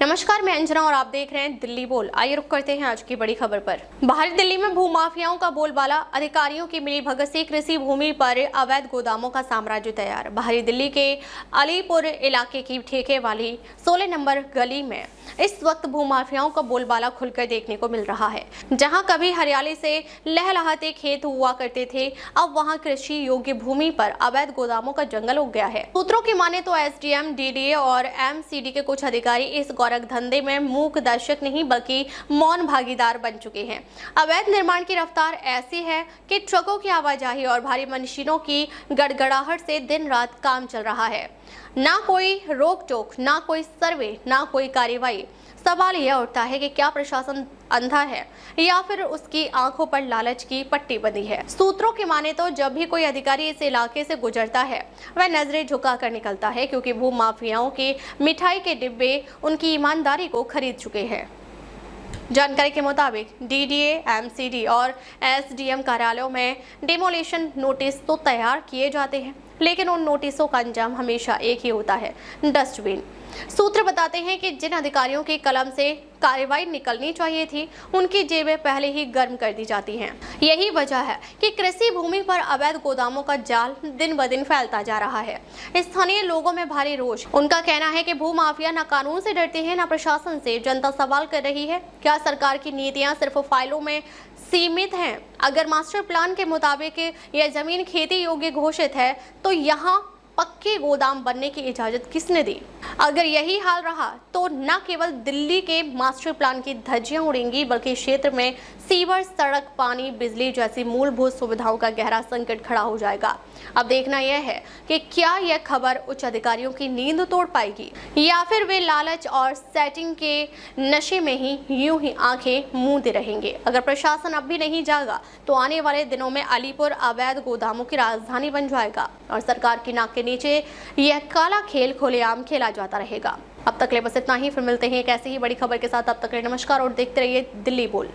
नमस्कार, मैं अंजना और आप देख रहे हैं दिल्ली बोल। आइए रुक करते हैं आज की बड़ी खबर पर। बाहरी दिल्ली में भूमाफियाओं का बोलबाला, अधिकारियों की मिलीभगत से कृषि भूमि पर अवैध गोदामों का साम्राज्य तैयार। बाहरी दिल्ली के अलीपुर इलाके की ठेके वाली 16 नंबर गली में इस वक्त भूमाफियाओं का बोलबाला खुलकर देखने को मिल रहा है। जहां कभी हरियाली से लहलहाते खेत हुआ करते थे, अब वहां कृषि योग्य भूमि पर अवैध गोदामों का जंगल उग गया है। सूत्रों की माने तो एसडीएम, डीडीए और एमसीडी के कुछ अधिकारी इस गोरख धंधे में मूक दर्शक नहीं बल्कि मौन भागीदार बन चुके हैं। अवैध निर्माण की रफ्तार ऐसी है कि ट्रकों की आवाजाही और भारी मशीनों की गड़गड़ाहट से दिन रात काम चल रहा है। ना कोई रोक टोक, ना कोई सर्वे, ना कोई कार्रवाई। सवाल यह उठता है कि क्या प्रशासन अंधा है या फिर उसकी आंखों पर लालच की पट्टी बंधी है। सूत्रों की माने तो जब भी कोई अधिकारी इस इलाके से गुजरता है वह नजरें झुका कर निकलता है, क्योंकि भू माफियाओं के मिठाई के डिब्बे उनकी ईमानदारी को खरीद चुके हैं। जानकारी के मुताबिक डीडीए, एमसीडी और एसडीएम कार्यालयों में डिमोलिशन नोटिस तो तैयार किए जाते हैं, लेकिन उन नोटिसों का अंजाम हमेशा एक ही होता है, डस्टबिन। सूत्र बताते हैं कि जिन अधिकारियों की कलम से कार्रवाई निकलनी चाहिए थी, उनकी जेबें पहले ही गर्म कर दी जाती हैं। यही वजह है कि कृषि भूमि पर अवैध गोदामों का जाल दिन ब दिन फैलता जा रहा है। स्थानीय लोगों में भारी रोष। उनका कहना है कि भू माफिया न कानून से डरते हैं, न प्रशासन से। जनता सवाल कर रही है, क्या सरकार की नीतियां सिर्फ फाइलों में सीमित हैं? अगर मास्टर प्लान के मुताबिक यह जमीन खेती योग्य घोषित है, तो यहाँ पक्के गोदाम बनने की इजाजत किसने दी? अगर यही हाल रहा तो न केवल दिल्ली के मास्टर प्लान की धज्जियां उड़ेंगी, बल्कि क्षेत्र में सीवर, सड़क, पानी, बिजली जैसी मूलभूत सुविधाओं का गहरा संकट खड़ा हो जाएगा। अब देखना यह है कि क्या यह खबर उच्च अधिकारियों की नींद तोड़ पाएगी या फिर वे लालच और सेटिंग के नशे में ही यूं ही आंखें मूंदे रहेंगे। अगर प्रशासन अब भी नहीं जागा तो आने वाले दिनों में अलीपुर अवैध गोदामों की राजधानी बन जाएगा और सरकार की नाक के नीचे यह काला खेल खुलेआम खेला जाता रहेगा। अब तक ले बस इतना ही, फिर मिलते हैं एक ऐसी ही बड़ी खबर के साथ। अब तक ले नमस्कार और देखते रहिए दिल्ली बोल।